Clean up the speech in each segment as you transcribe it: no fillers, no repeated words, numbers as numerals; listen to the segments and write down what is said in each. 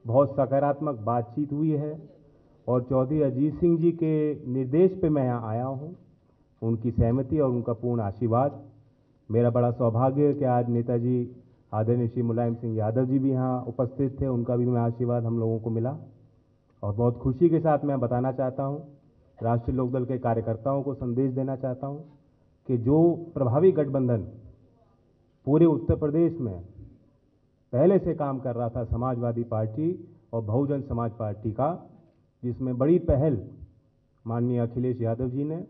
बहुत सकारात्मक बातचीत हुई है और चौधरी अजीत सिंह जी के निर्देश पे मैं यहाँ आया हूँ। उनकी सहमति और उनका पूर्ण आशीर्वाद। मेरा बड़ा सौभाग्य है कि आज नेताजी आदरणीय श्री मुलायम सिंह यादव जी भी यहाँ उपस्थित थे, उनका भी मैं आशीर्वाद हम लोगों को मिला। और बहुत खुशी के साथ मैं बताना चाहता हूँ, राष्ट्रीय लोकदल के कार्यकर्ताओं को संदेश देना चाहता हूँ कि जो प्रभावी गठबंधन पूरे उत्तर प्रदेश में पहले से काम कर रहा था, समाजवादी पार्टी और बहुजन समाज पार्टी का, जिसमें बड़ी पहल माननीय अखिलेश यादव जी ने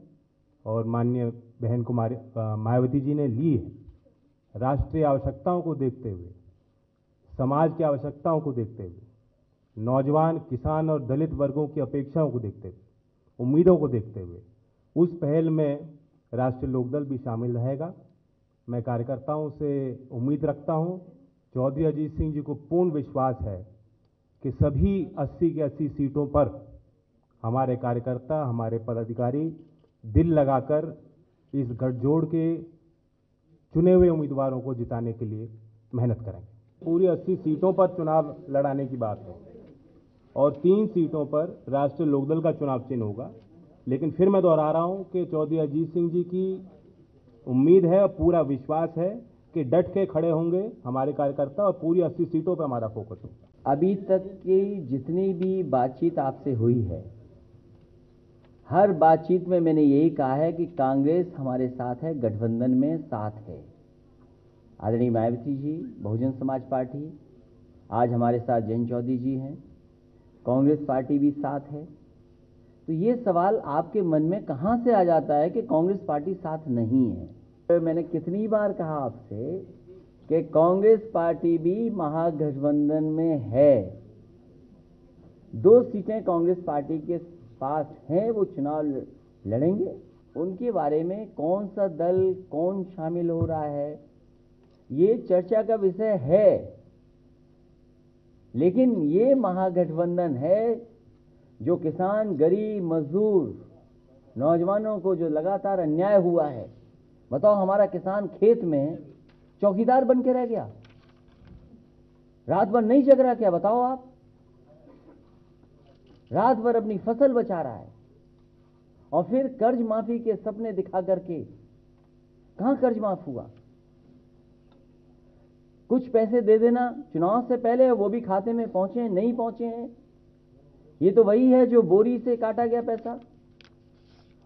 और माननीय बहन कुमारी मायावती जी ने ली है, राष्ट्रीय आवश्यकताओं को देखते हुए, समाज की आवश्यकताओं को देखते हुए, नौजवान, किसान और दलित वर्गों की अपेक्षाओं को देखते हुए, उम्मीदों को देखते हुए उस पहल में राष्ट्रीय लोकदल भी शामिल रहेगा। मैं कार्यकर्ताओं से उम्मीद रखता हूं, चौधरी अजीत सिंह जी को पूर्ण विश्वास है कि सभी 80 की 80 सीटों पर हमारे कार्यकर्ता, हमारे पदाधिकारी दिल लगाकर इस गठजोड़ के चुने हुए उम्मीदवारों को जिताने के लिए मेहनत करेंगे। पूरी 80 सीटों पर चुनाव लड़ाने की बात है और 3 सीटों पर राष्ट्रीय लोकदल का चुनाव चिन्ह होगा। लेकिन फिर मैं दोहरा रहा हूं कि चौधरी अजीत सिंह जी की उम्मीद है और पूरा विश्वास है कि डट के खड़े होंगे हमारे कार्यकर्ता और पूरी 80 सीटों पर हमारा फोकस होगा। अभी तक की जितनी भी बातचीत आपसे हुई है, हर बातचीत में मैंने यही कहा है कि कांग्रेस हमारे साथ है, गठबंधन में साथ है। आदरणीय मायावती जी, बहुजन समाज पार्टी, आज हमारे साथ जयंत चौधरी जी हैं, कांग्रेस पार्टी भी साथ है। तो ये सवाल आपके मन में कहां से आ जाता है कि कांग्रेस पार्टी साथ नहीं है? तो मैंने कितनी बार कहा आपसे कि कांग्रेस पार्टी भी महागठबंधन में है। 2 सीटें कांग्रेस पार्टी के पास हैं, वो चुनाव लड़ेंगे। उनके बारे में कौन सा दल, कौन शामिल हो रहा है, ये चर्चा का विषय है। लेकिन ये महागठबंधन है जो किसान, गरीब, मजदूर, नौजवानों को जो लगातार अन्याय हुआ है। बताओ, हमारा किसान खेत में चौकीदार बन के रह गया, रात भर नहीं जग रहा क्या? बताओ आप, रात भर अपनी फसल बचा रहा है और फिर कर्ज माफी के सपने दिखा करके कहां कर्ज माफ हुआ? कुछ पैसे दे देना चुनाव से पहले, वो भी खाते में पहुंचे नहीं पहुंचे हैं। ये तो वही है जो बोरी से काटा गया पैसा।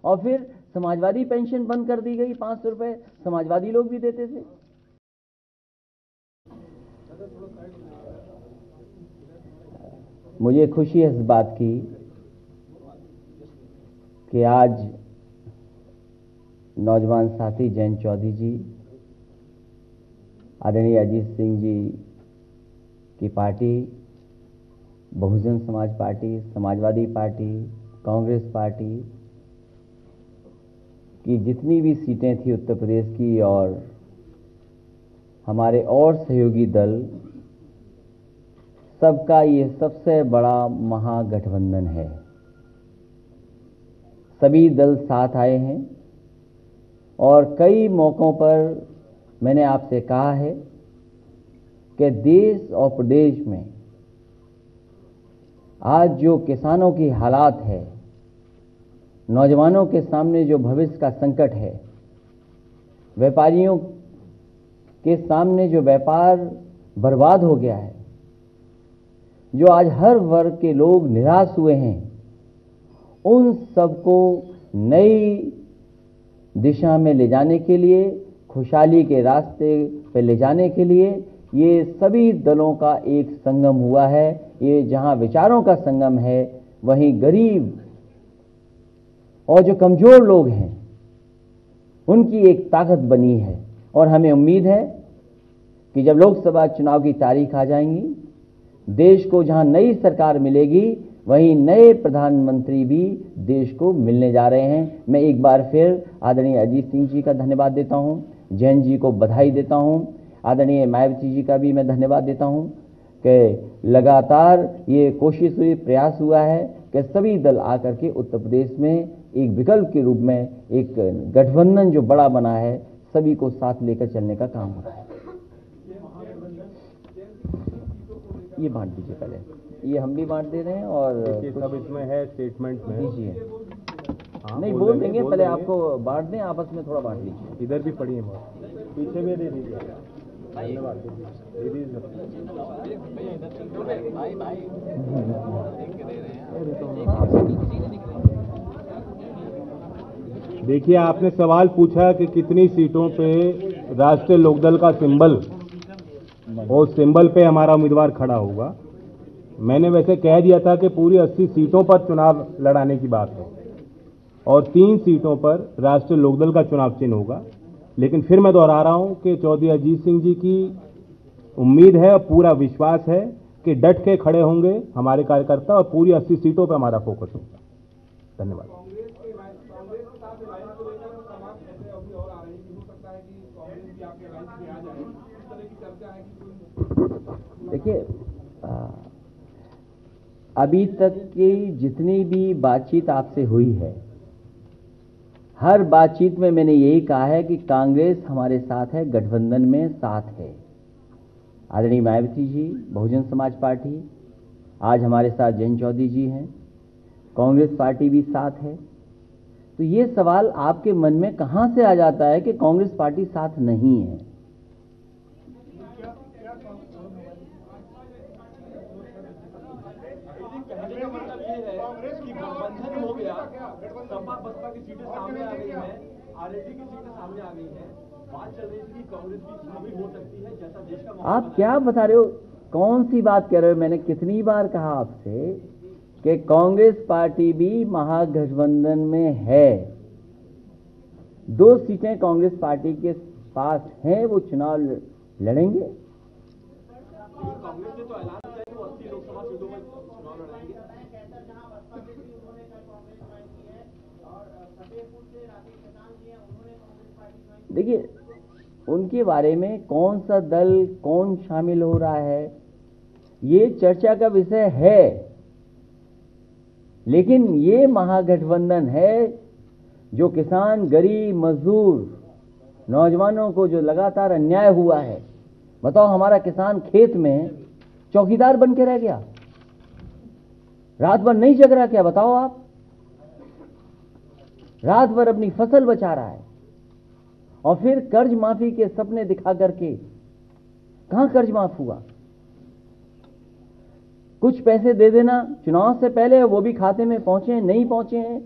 और फिर समाजवादी पेंशन बंद कर दी गई, 500 रुपए समाजवादी लोग भी देते थे। मुझे खुशी है इस बात की कि आज नौजवान साथी जयंत चौधरी जी, आदरणीय अजीत सिंह जी की party, Bahujan Samaj party, Samajwadi party, Congress party की जितनी भी सीटें थी उत्तर प्रदेश की और हमारे और सहयोगी दल, सबका ये सबसे बड़ा महागठबंधन है। सभी दल साथ आए हैं और कई मौकों पर मैंने आपसे कहा है कि देश और प्रदेश में आज जो किसानों की हालात है, नौजवानों के सामने जो भविष्य का संकट है, व्यापारियों के सामने जो व्यापार बर्बाद हो गया है, जो आज हर वर्ग के लोग निराश हुए हैं, उन सबको नई दिशा में ले जाने के लिए, खुशहाली के रास्ते पे ले जाने के लिए ये सभी दलों का एक संगम हुआ है। ये जहां विचारों का संगम है, वहीं गरीब और जो कमजोर लोग हैं उनकी एक ताकत बनी है। और हमें उम्मीद है कि जब लोकसभा चुनाव की तारीख आ जाएंगी, देश को जहां नई सरकार मिलेगी, वहीं नए प्रधानमंत्री भी देश को मिलने जा रहे हैं। मैं एक बार फिर आदरणीय अजीत सिंह जी का धन्यवाद देता हूं, जैन जी को बधाई देता हूं, आदरणीय मायावती जी का भी मैं धन्यवाद देता हूं कि लगातार ये कोशिश हुई, प्रयास हुआ है कि सभी दल आकर के उत्तर प्रदेश में एक विकल्प के रूप में एक गठबंधन जो बड़ा बना है, सभी को साथ लेकर चलने का काम हो रहा है। ये बांट दीजिए पहले। ये हम भी बांट दे रहे हैं और देखिए सब इसमें है, स्टेटमेंट में। दीजिए। हाँ, नहीं बोल देंगे, पहले आपको बांट दें, आपस में थोड़ा बांट लीजिए। इधर भी पड़ी है बहुत, पीछे भी दे दीजिए। धन्यवाद, दे दीजिए। देखिए, आपने सवाल पूछा कि कितनी सीटों पे राष्ट्रीय लोकदल का सिंबल और सिंबल पे हमारा उम्मीदवार खड़ा होगा। मैंने वैसे कह दिया था कि पूरी 80 सीटों पर चुनाव लड़ाने की बात है और 3 सीटों पर राष्ट्रीय लोकदल का चुनाव चिन्ह होगा। लेकिन फिर मैं दोहरा रहा हूं कि चौधरी अजीत सिंह जी की उम्मीद है और पूरा विश्वास है कि डट के खड़े होंगे हमारे कार्यकर्ता और पूरी 80 सीटों पर हमारा फोकस होगा। धन्यवाद। देखिए, अभी तक की जितनी भी बातचीत आपसे हुई है, हर बातचीत में मैंने यही कहा है कि कांग्रेस हमारे साथ है, गठबंधन में साथ है। आदरणीय मायावती जी, बहुजन समाज पार्टी, आज हमारे साथ जयंत चौधरी जी हैं, कांग्रेस पार्टी भी साथ है। तो ये सवाल आपके मन में कहां से आ जाता है कि कांग्रेस पार्टी साथ नहीं है? कांग्रेस की गठबंधन हो गया, सपा बसपा की सीटें सामने आ गई हैं, आरएलडी की सीटें सामने आ गई हैं, बात चल रही थी कि कांग्रेस की छावनी हो सकती है, जैसा देश का आप क्या बता रहे हो? कौन सी बात कह रहे हो? मैंने कितनी बार कहा आपसे कि कांग्रेस पार्टी भी महागठबंधन में है। 2 सीटें कांग्रेस पार्टी के पास हैं, वो चुनाव लड़ेंगे। कांग्रेस ने तो ऐलान किया कि वो 80 लोकसभा सीटों में चुनाव लड़ाएंगे। देखिए, उनके बारे में कौन सा दल कौन शामिल हो रहा है ये चर्चा का विषय है, लेकिन ये महागठबंधन है जो किसान, गरीब, मजदूर, नौजवानों को जो लगातार अन्याय हुआ है। बताओ, हमारा किसान खेत में चौकीदार बन के रह गया, रात भर नहीं जग रहा क्या? बताओ आप, रात भर अपनी फसल बचा रहा है और फिर कर्ज माफी के सपने दिखा करके कहां कर्ज माफ हुआ? कुछ पैसे दे देना चुनाव से पहले, वो भी खाते में पहुंचे नहीं पहुंचे हैं।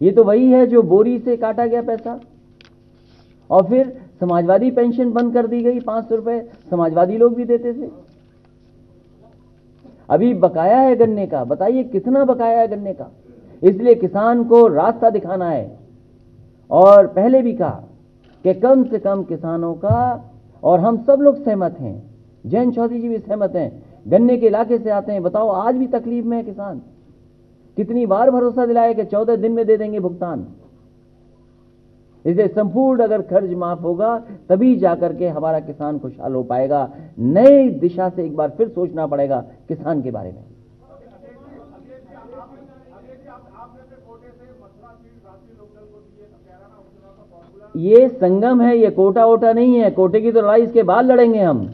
ये तो वही है जो बोरी से काटा गया पैसा। और फिर समाजवादी पेंशन बंद कर दी गई, 500 रुपए समाजवादी लोग भी देते थे। अभी बकाया है गन्ने का, बताइए कितना बकाया है गन्ने का। इसलिए किसान को रास्ता दिखाना है। और पहले भी कहा कि कम से कम किसानों का, और हम सब लोग सहमत हैं, जयंत चौधरी जी भी सहमत हैं, गन्ने के इलाके से आते हैं। बताओ, आज भी तकलीफ में है किसान। कितनी बार भरोसा दिलाया कि 14 दिन में दे देंगे भुगतान। इसलिए संपूर्ण अगर कर्ज माफ होगा तभी जाकर के हमारा किसान खुशहाल हो पाएगा। नई दिशा से एक बार फिर सोचना पड़ेगा किसान के बारे में। ये संगम है, ये कोटा वोटा नहीं है। कोटे की तो लड़ाई इसके बाद लड़ेंगे हम।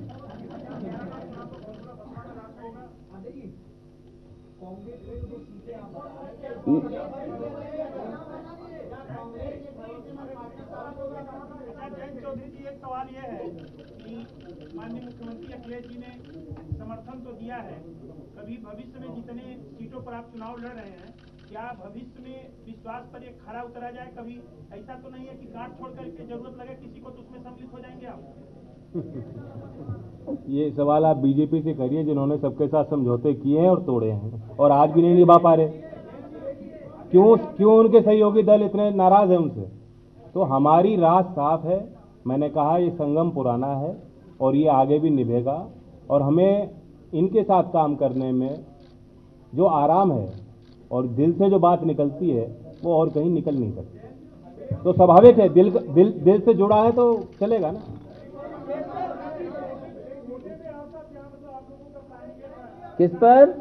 चौधरी जी, एक सवाल यह है कि माननीय मुख्यमंत्री अखिलेश जी ने समर्थन तो दिया है, कभी भविष्य में जितने सीटों पर आप चुनाव लड़ रहे हैं, क्या भविष्य में विश्वास पर एक खरा उतरा जाए? कभी ऐसा तो नहीं है कि गांठ छोड़ करके जरूरत लगे किसी को तो उसमें सम्मिलित हो जाएंगे आप? ये सवाल आप बीजेपी से करिए, जिन्होंने सबके साथ समझौते किए हैं और तोड़े हैं और आज भी नहीं निभा पा रहे। क्यों उनके सहयोगी दल इतने नाराज हैं उनसे? तो हमारी राह साफ है। मैंने कहा ये संगम पुराना है और ये आगे भी निभेगा और हमें इनके साथ काम करने में जो आराम है और दिल से जो बात निकलती है वो और कहीं निकल नहीं सकती। तो स्वाभाविक है, दिल से जुड़ा है तो चलेगा ना। किस पर?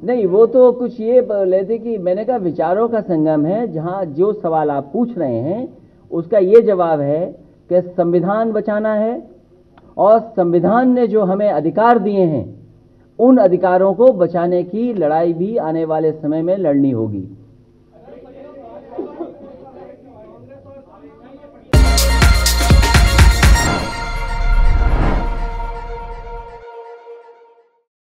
नहीं, वो तो कुछ ये बोले थे कि मैंने कहा विचारों का संगम है। जहां जो सवाल आप पूछ रहे हैं उसका ये जवाब है कि संविधान बचाना है और संविधान ने जो हमें अधिकार दिए हैं, उन अधिकारों को बचाने की लड़ाई भी आने वाले समय में लड़नी होगी।